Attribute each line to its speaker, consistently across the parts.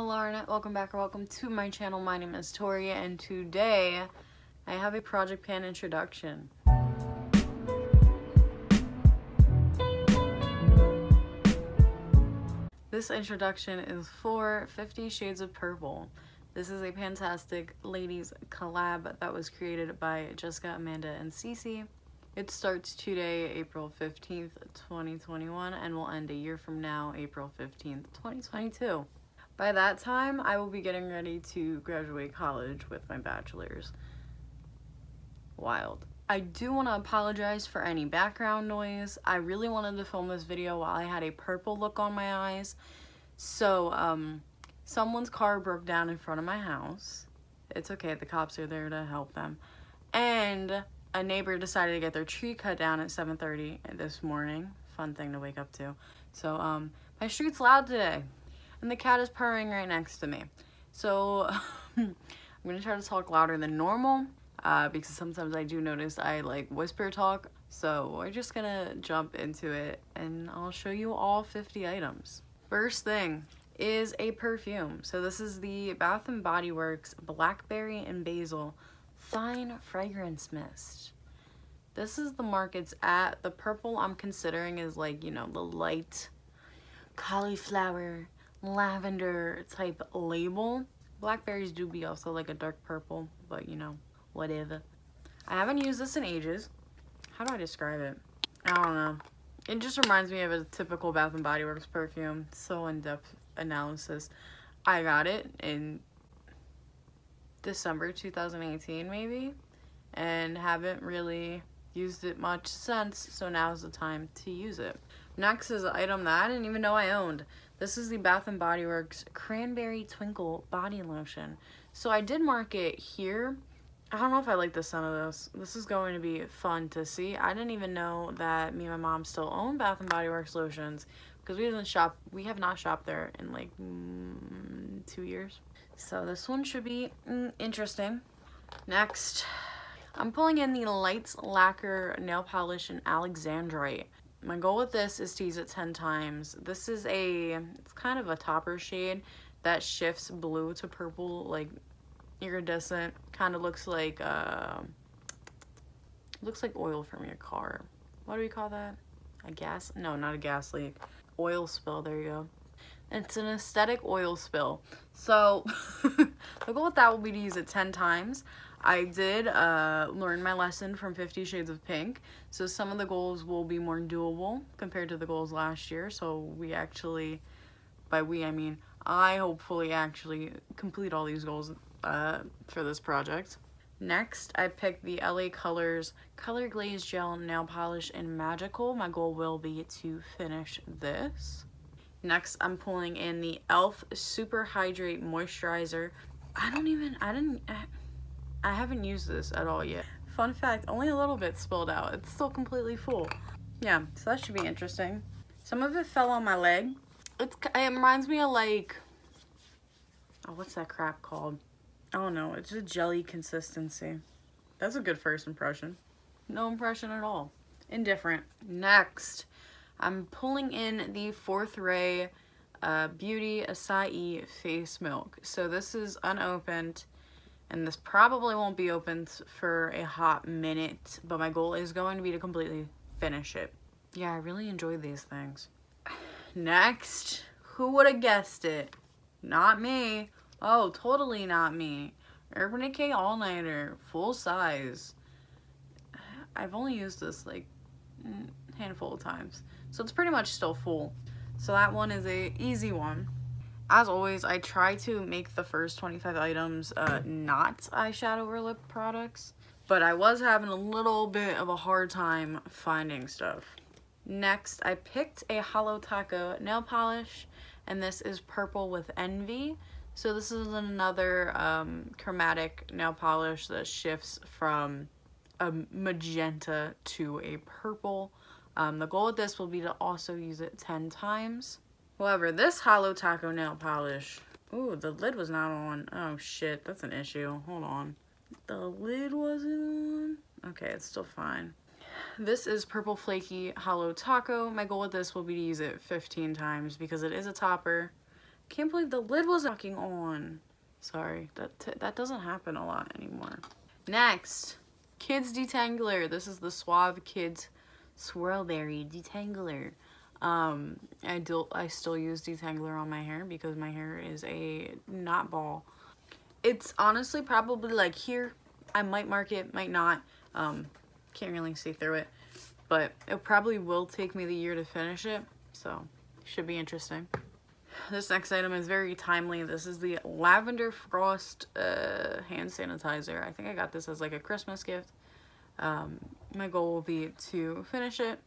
Speaker 1: Hello Internet, welcome back or welcome to my channel. My name is Tori and today I have a project pan introduction. This introduction is for 50 Shades of Purple. This is a fantastic ladies collab that was created by Jessica, Amanda, and Cece. It starts today, April 15th, 2021, and will end a year from now, April 15th, 2022. By that time, I will be getting ready to graduate college with my bachelor's. Wild. I do want to apologize for any background noise. I really wanted to film this video while I had a purple look on my eyes. So, someone's car broke down in front of my house. It's okay, the cops are there to help them. And a neighbor decided to get their tree cut down at 7:30 this morning. Fun thing to wake up to. So, my street's loud today. And the cat is purring right next to me. So, I'm going to try to talk louder than normal. Because sometimes I do notice I like whisper talk. So, we're just going to jump into it. And I'll show you all 50 items. First thing is a perfume. So, this is the Bath & Body Works Blackberry and Basil Fine Fragrance Mist. This is the mark it's at. The purple I'm considering is like, you know, the light cauliflower lavender type label. Blackberries do be also like a dark purple, but you know, whatever. I haven't used this in ages. How do I describe it? I don't know. It just reminds me of a typical Bath & Body Works perfume. So in-depth analysis. I got it in December 2018 maybe, and haven't really used it much since, so now's the time to use it. Next is an item that I didn't even know I owned. This is the Bath & Body Works Cranberry Twinkle Body Lotion. So I did mark it here. I don't know if I like the scent of this. This is going to be fun to see. I didn't even know that me and my mom still own Bath & Body Works lotions because we have not shopped there in like 2 years. So this one should be interesting. Next, I'm pulling in the Lights Lacquer Nail Polish in Alexandrite. My goal with this is to use it 10 times. This is it's kind of a topper shade that shifts blue to purple, like iridescent. Kind of looks like oil from your car. What do we call that? A gas? No, not a gas leak. Oil spill, there you go. It's an aesthetic oil spill. So, the goal with that will be to use it 10 times. I did learn my lesson from 50 Shades of Pink. So, some of the goals will be more doable compared to the goals last year. So, we actually, by we I mean, I hopefully actually complete all these goals for this project. Next, I picked the LA Colors Color Glaze Gel Nail Polish in Magical. My goal will be to finish this. Next, I'm pulling in the e.l.f. Super Hydrate Moisturizer. I haven't used this at all yet. Fun fact, only a little bit spilled out. It's still completely full. Yeah, so that should be interesting. Some of it fell on my leg. It reminds me of like, oh, what's that crap called? I don't know. It's a jelly consistency. That's a good first impression. No impression at all. Indifferent. Next, I'm pulling in the Fourth Ray Beauty Acai Face Milk. So this is unopened, and this probably won't be opened for a hot minute, but my goal is going to be to completely finish it. Yeah, I really enjoy these things. Next, who would have guessed it? Not me. Oh, totally not me. Urban Decay All Nighter, full size. I've only used this like a handful of times, so it's pretty much still full. So that one is a easy one. As always, I try to make the first 25 items not eyeshadow or lip products, but I was having a little bit of a hard time finding stuff. Next, I picked a Holo Taco nail polish, and this is Purple with Envy. So this is another chromatic nail polish that shifts from a magenta to a purple. The goal with this will be to also use it 10 times. However, this Holo Taco nail polish, ooh, the lid was not on. Oh shit, that's an issue. Hold on. The lid wasn't on? Okay, it's still fine. This is Purple Flaky Holo Taco. My goal with this will be to use it 15 times because it is a topper. Can't believe the lid was knocking on. Sorry, that doesn't happen a lot anymore. Next, Kids Detangler. This is the Suave Kids Swirlberry Detangler. I still use detangler on my hair because my hair is a knot ball. It's honestly probably like here. I might mark it, might not. Can't really see through it, but it probably will take me the year to finish it, so should be interesting. This next item is very timely. This is the Lavender Frost hand sanitizer. I think I got this as like a Christmas gift. My goal will be to finish it.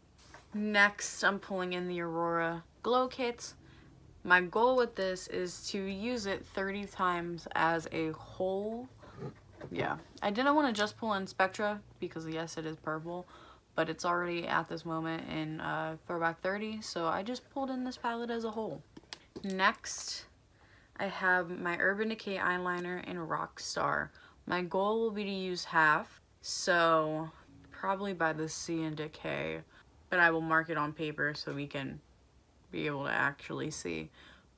Speaker 1: Next, I'm pulling in the Aurora Glow Kit. My goal with this is to use it 30 times as a whole. Yeah, I didn't want to just pull in Spectra because yes, it is purple, but it's already at this moment in Throwback 30, so I just pulled in this palette as a whole. Next, I have my Urban Decay eyeliner in Rockstar. My goal will be to use half, so probably by the C in Decay, but I will mark it on paper so we can be able to actually see.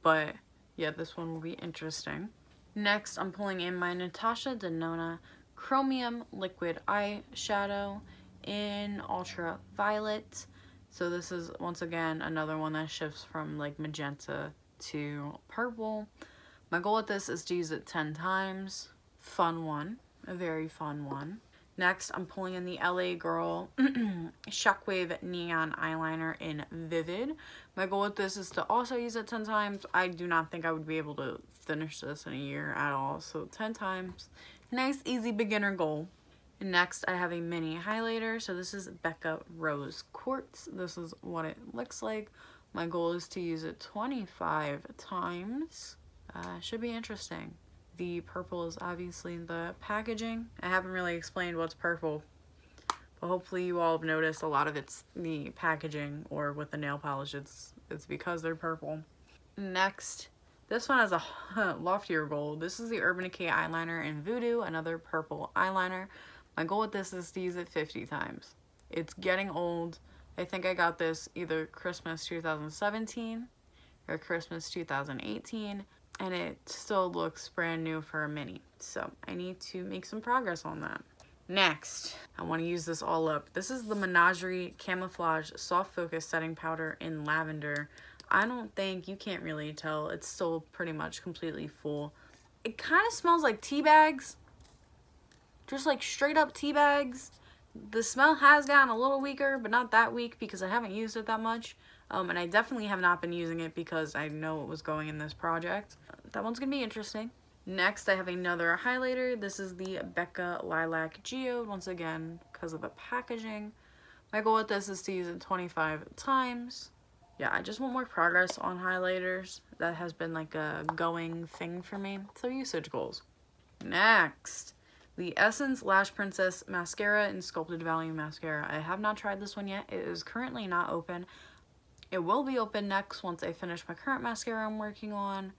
Speaker 1: But yeah, this one will be interesting. Next, I'm pulling in my Natasha Denona Chromium Liquid Eyeshadow in Ultra Violet. So this is, once again, another one that shifts from like magenta to purple. My goal with this is to use it 10 times. Fun one, a very fun one. Next, I'm pulling in the LA Girl Shockwave Neon Eyeliner in Vivid. My goal with this is to also use it 10 times. I do not think I would be able to finish this in a year at all, so 10 times. Nice, easy beginner goal. And next, I have a mini highlighter. So this is Becca Rose Quartz. This is what it looks like. My goal is to use it 25 times. Should be interesting. The purple is obviously the packaging. I haven't really explained what's purple, but hofully you all have noticed a lot of it's the packaging, or with the nail polish, it's because they're purple. Next, this one has a loftier goal. This is the Urban Decay eyeliner in Voodoo, another purple eyeliner. My goal with this is to use it 50 times. It's getting old. I think I got this either Christmas 2017 or Christmas 2018. And it still looks brand new for a mini. So I need to make some progress on that. Next, I want to use this all up. This is the Menagerie Camouflage Soft Focus Setting Powder in Lavender. I don't think, you can't really tell, it's still pretty much completely full. It kind of smells like tea bags. Just like straight up tea bags. The smell has gotten a little weaker, but not that weak because I haven't used it that much. And I definitely have not been using it because I know it was going in this project. That one's going to be interesting. Next, I have another highlighter. This is the Becca Lilac Geode, once again, because of the packaging. My goal with this is to use it 25 times. Yeah, I just want more progress on highlighters. That has been like a going thing for me. So usage goals. Next, the Essence Lash Princess Mascara in Sculpted Value Mascara. I have not tried this one yet. It is currently not open. It will be open next once I finish my current mascara I'm working on.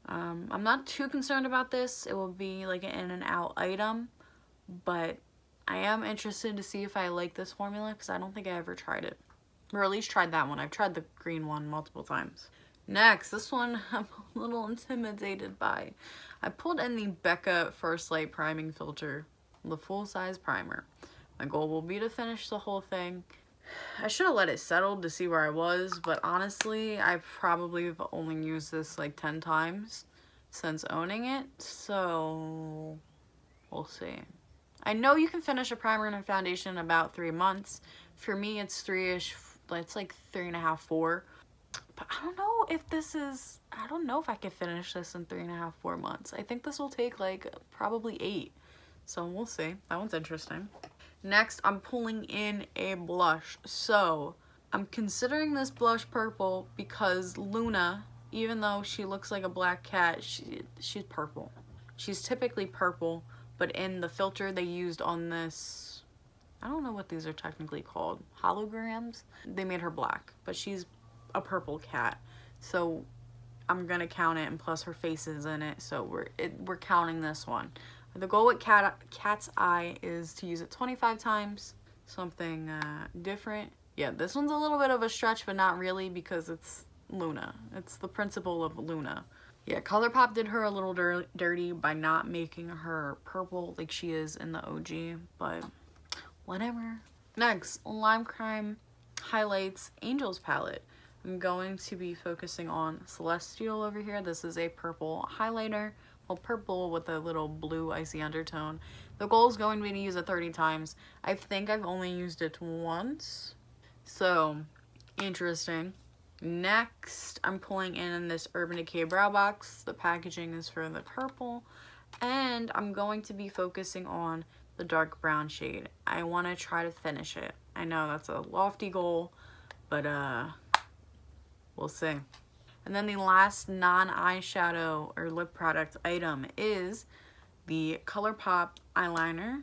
Speaker 1: I'm not too concerned about this. It will be like an in and out item, but I am interested to see if I like this formula because I don't think I ever tried it. Or at least tried that one. I've tried the green one multiple times. Next, this one I'm a little intimidated by. I pulled in the Becca First Light Priming Filter, the full-size primer. My goal will be to finish the whole thing. I should have let it settle to see where I was, but honestly, I probably have only used this like 10 times since owning it, so we'll see. I know you can finish a primer and a foundation in about 3 months. For me, it's 3-ish, it's like 3.5, 4. But I don't know if this is, I don't know if I can finish this in 3.5, 4 months. I think this will take like probably 8. So we'll see. That one's interesting. Next, I'm pulling in a blush. So I'm considering this blush purple because Luna, even though she looks like a black cat, she's purple. She's typically purple, but in the filter they used on this, I don't know what these are technically called, holograms, they made her black, but she's a purple cat. So I'm gonna count it, and plus her face is in it, so we're counting this one. The goal with Cat's Eye is to use it 25 times, something different. Yeah, this one's a little bit of a stretch, but not really because it's Luna. It's the principle of Luna. Yeah, ColourPop did her a little dirty by not making her purple like she is in the OG, but whatever. Next, Lime Crime Highlights Angels palette. I'm going to be focusing on Celestial over here. This is a purple highlighter. Well, purple with a little blue icy undertone. The goal is going to be to use it 30 times. I think I've only used it once. So, interesting. Next, I'm pulling in this Urban Decay Brow Box. The packaging is for the purple. And I'm going to be focusing on the dark brown shade. I want to try to finish it. I know that's a lofty goal, but we'll see. And then the last non-eyeshadow or lip product item is the ColourPop eyeliner.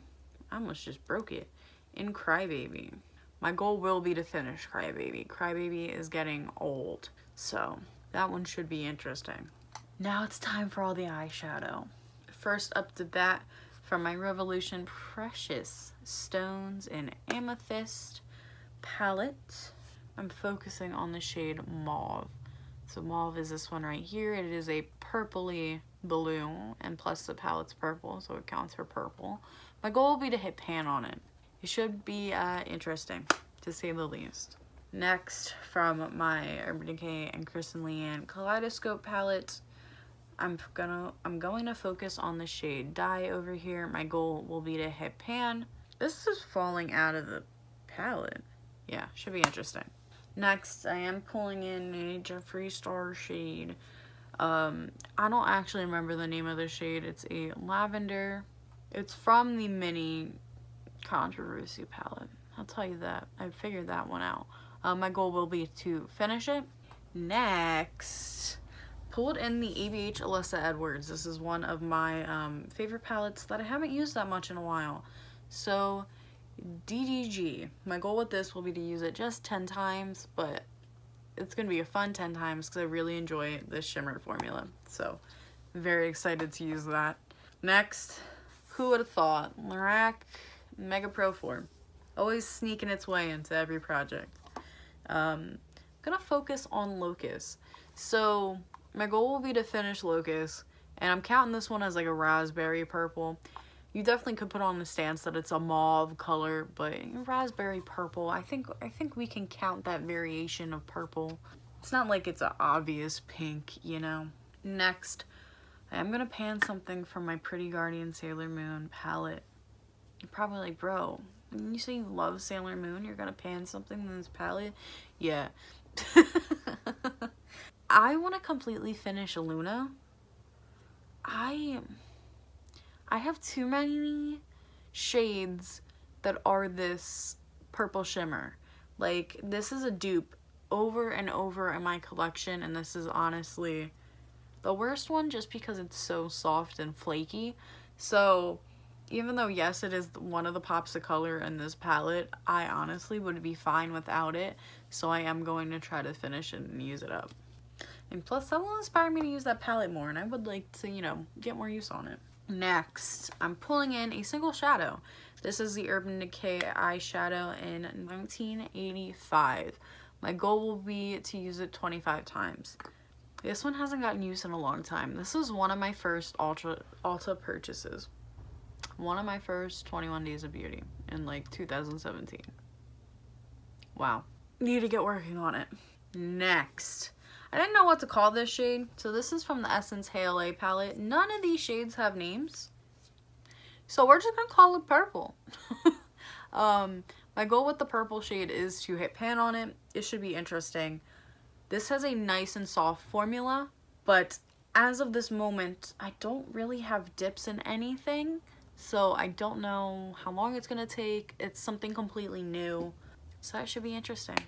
Speaker 1: I almost just broke it. In Crybaby. My goal will be to finish Crybaby. Crybaby is getting old, so that one should be interesting. Now it's time for all the eyeshadow. First up to bat from my Revolution Precious Stones in Amethyst palette. I'm focusing on the shade Mauve. So Mauve is this one right here. It is a purpley blue, and plus the palette's purple, so it counts for purple. My goal will be to hit pan on it. It should be interesting, to say the least. Next, from my Urban Decay and Kristen Leanne Kaleidoscope palette, I'm going to focus on the shade Dye over here. My goal will be to hit pan. This is falling out of the palette. Yeah, should be interesting. Next, I am pulling in a Jeffree Star shade. I don't actually remember the name of the shade. It's a lavender. It's from the Mini Controversy palette. I'll tell you that. I figured that one out. My goal will be to finish it. Next, pulled in the ABH Alyssa Edwards. This is one of my favorite palettes that I haven't used that much in a while. So, DDG. My goal with this will be to use it just 10 times, but it's going to be a fun 10 times because I really enjoy this shimmer formula. So, very excited to use that. Next, who would have thought? Lorac Mega Pro 4. Always sneaking its way into every project. I'm going to focus on Locus. So, my goal will be to finish Locus, and I'm counting this one as like a raspberry purple. You definitely could put on the stance that it's a mauve color, but raspberry purple, I think we can count that variation of purple. It's not like it's an obvious pink, you know. Next, I'm gonna pan something from my Pretty Guardian Sailor Moon palette. You're probably like, bro, when you say you love Sailor Moon, you're gonna pan something in this palette? Yeah. I want to completely finish Luna. I have too many shades that are this purple shimmer. Like, this is a dupe over and over in my collection, and this is honestly the worst one just because it's so soft and flaky. So, even though, yes, it is one of the pops of color in this palette, I honestly would be fine without it. So, I am going to try to finish it and use it up. And plus, that will inspire me to use that palette more, and I would like to, you know, get more use on it. Next, I'm pulling in a single shadow. This is the Urban Decay eyeshadow in 1985. My goal will be to use it 25 times. This one hasn't gotten used in a long time. This is one of my first Ulta purchases. One of my first 21 Days of Beauty in like 2017. Wow. Need to get working on it. Next, I didn't know what to call this shade, so this is from the Essence HLA palette. None of these shades have names, so we're just gonna call it purple. My goal with the purple shade is to hit pan on it. It should be interesting. This has a nice and soft formula, but as of this moment, I don't really have dips in anything, so I don't know how long it's gonna take. It's something completely new, so that should be interesting.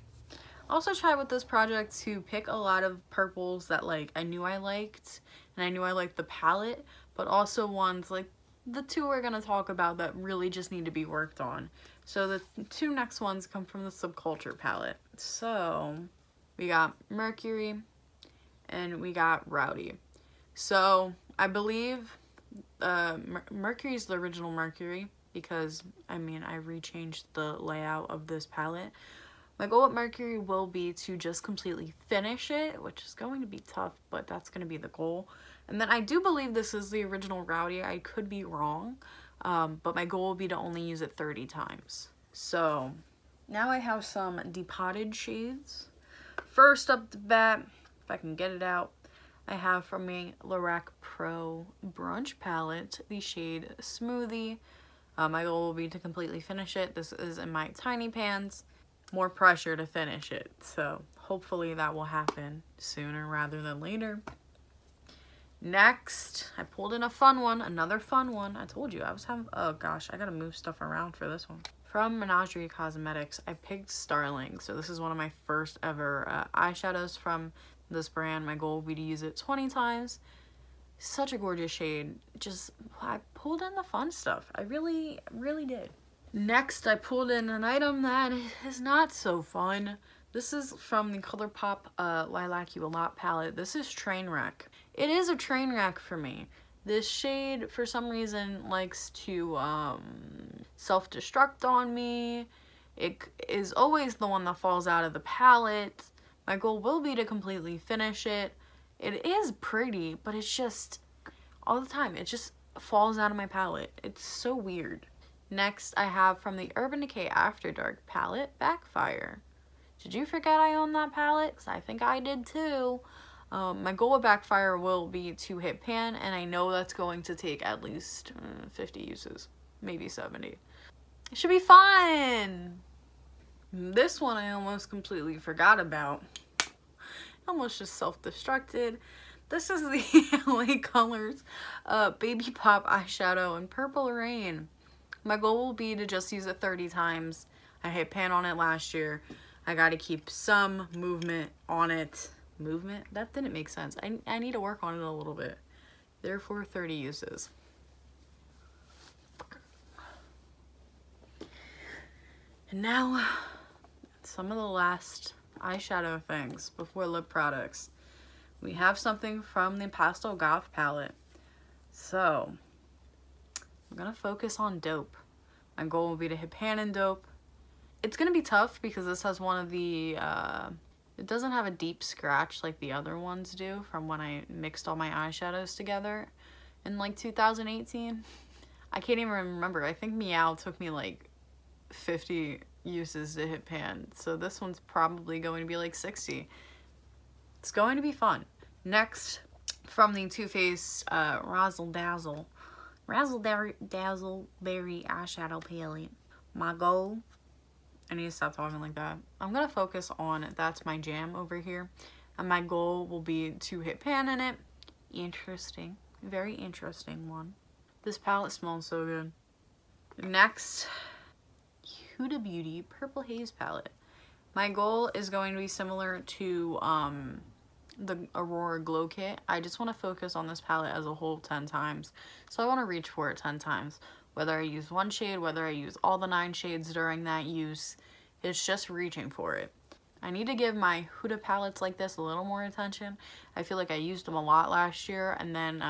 Speaker 1: Also tried with this project to pick a lot of purples that like I knew I liked, and I knew I liked the palette, but also ones like the two we're gonna talk about that really just need to be worked on. So the two next ones come from the Subculture palette. So we got Mercury and we got Rowdy. So I believe Mercury is the original Mercury because I mean I rechanged the layout of this palette. My goal at Mercury will be to just completely finish it, which is going to be tough, but that's going to be the goal. And then I do believe this is the original Rowdy. I could be wrong, but my goal will be to only use it 30 times. So now I have some depotted shades. First up the bat, if I can get it out, I have from my Lorac Pro Brunch palette the shade Smoothie. My goal will be to completely finish it. This is in my tiny pans. More pressure to finish it, so hopefully that will happen sooner rather than later. Next, I pulled in a fun one, another fun one. I told you I was having, oh gosh, I gotta move stuff around for this one. From Menagerie Cosmetics, I picked Starling. So this is one of my first ever eyeshadows from this brand. My goal will be to use it 20 times. Such a gorgeous shade. Just, I pulled in the fun stuff. I really did. Next, I pulled in an item that is not so fun. This is from the ColourPop Lilac You A Lot palette. This is Trainwreck. It is a train wreck for me. This shade, for some reason, likes to self-destruct on me. It is always the one that falls out of the palette. My goal will be to completely finish it. It is pretty, but it's just, all the time, it just falls out of my palette. It's so weird. Next, I have from the Urban Decay After Dark palette, Backfire. Did you forget I own that palette? Because I think I did too. My goal with Backfire will be to hit pan, and I know that's going to take at least 50 uses, maybe 70. It should be fun! This one I almost completely forgot about. Almost just self-destructed. This is the LA Colors Baby Pop Eyeshadow in Purple Rain. My goal will be to just use it 30 times. I hit pan on it last year. I gotta keep some movement on it. Movement? That didn't make sense. I need to work on it a little bit. Therefore, 30 uses. And now, some of the last eyeshadow things before lip products. We have something from the Pastel Goth palette. So, I'm gonna focus on Dope. My goal will be to hit pan in Dope. It's gonna be tough because this has one of the, it doesn't have a deep scratch like the other ones do from when I mixed all my eyeshadows together in like 2018. I can't even remember. I think Meow took me like 50 uses to hit pan. So this one's probably going to be like 60. It's going to be fun. Next, from the Too Faced Razzle Dazzle Berry Eyeshadow Palette. My goal, I need to stop talking like that. I'm going to focus on That's My Jam over here. And my goal will be to hit pan in it. Interesting. Very interesting one. This palette smells so good. Next, Huda Beauty Purple Haze palette. My goal is going to be similar to the Aurora Glow Kit. I just want to focus on this palette as a whole 10 times. So I want to reach for it 10 times. Whether I use one shade, whether I use all the 9 shades during that use, it's just reaching for it. I need to give my Huda palettes like this a little more attention. I feel like I used them a lot last year and then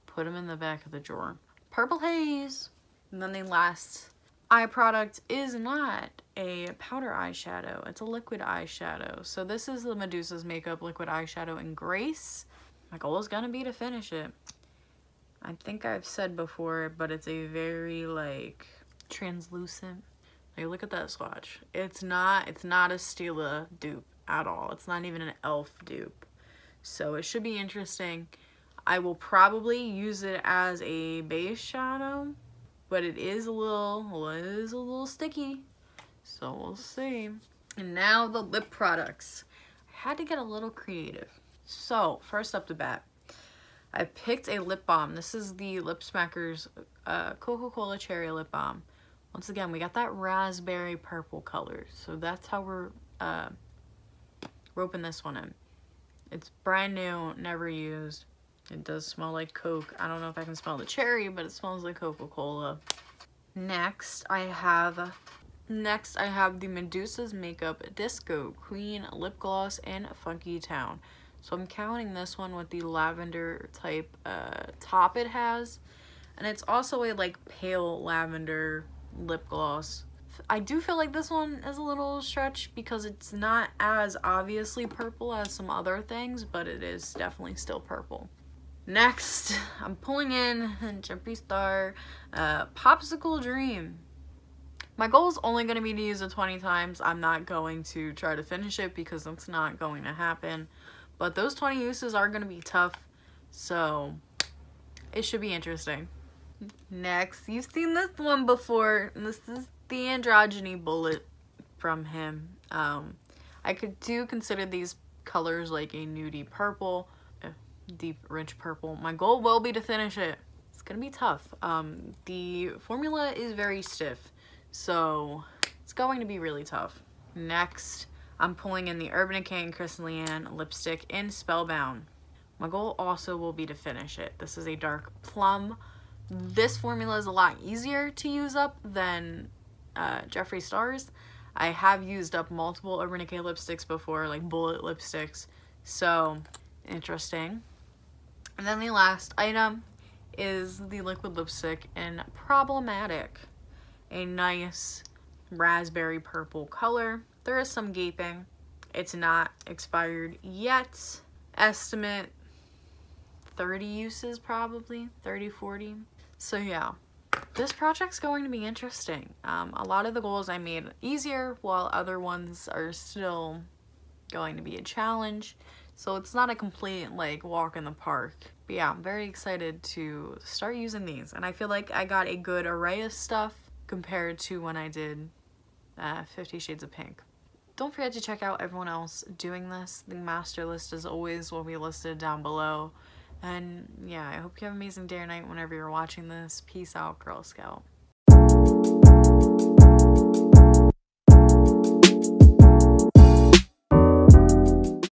Speaker 1: put them in the back of the drawer. Purple Haze. And then the last eye product is not a powder eyeshadow. It's a liquid eyeshadow. So this is the Medusa's Makeup Liquid Eyeshadow in Grace. My goal is going to be to finish it. I think I've said before, but it's a very like translucent. Like look at that swatch. It's not a Stila dupe at all. It's not even an e.l.f. dupe. So it should be interesting. I will probably use it as a base shadow, but it is a little sticky. So we'll see. And now the lip products. I had to get a little creative. So first up the bat, I picked a lip balm. This is the Lip Smackers Coca-Cola Cherry Lip Balm. Once again, we got that raspberry purple color. So that's how we're roping this one in. It's brand new, never used. It does smell like Coke. I don't know if I can smell the cherry, but it smells like Coca-Cola. Next, I have the Medusa's Makeup Disco Queen Lip Gloss in Funky Town. So I'm counting this one with the lavender type top it has. And it's also a like pale lavender lip gloss I do feel like this one is a little stretched because it's not as obviously purple as some other things, but it is definitely still purple. Next, I'm pulling in Jeffree Star Popsicle Dream. My goal is only going to be to use it 20 times. I'm not going to try to finish it because that's not going to happen. But those 20 uses are going to be tough, so it should be interesting. Next, you've seen this one before. This is the Androgyny Bullet from him. I do consider these colors like a nudie purple, deep rich purple. My goal will be to finish it. It's gonna be tough. The formula is very stiff, so it's going to be really tough. Next, I'm pulling in the Urban Decay and Chris Leanne lipstick in Spellbound. My goal also will be to finish it. This is a dark plum. This formula is a lot easier to use up than Jeffree Star's. I have used up multiple Urban Decay lipsticks before, like bullet lipsticks, so interesting. And then the last item is the liquid lipstick in Problematic. A nice raspberry purple color. There is some gaping. It's not expired yet. Estimate 30 uses probably, 30, 40. So yeah, this project's going to be interesting. A lot of the goals I made easier, while other ones are still going to be a challenge. So it's not a complete like walk in the park. But yeah, I'm very excited to start using these. And I feel like I got a good array of stuff compared to when I did 50 Shades of Pink. Don't forget to check out everyone else doing this. The master list as always will be listed down below. And yeah, I hope you have an amazing day or night whenever you're watching this. Peace out, Girl Scout.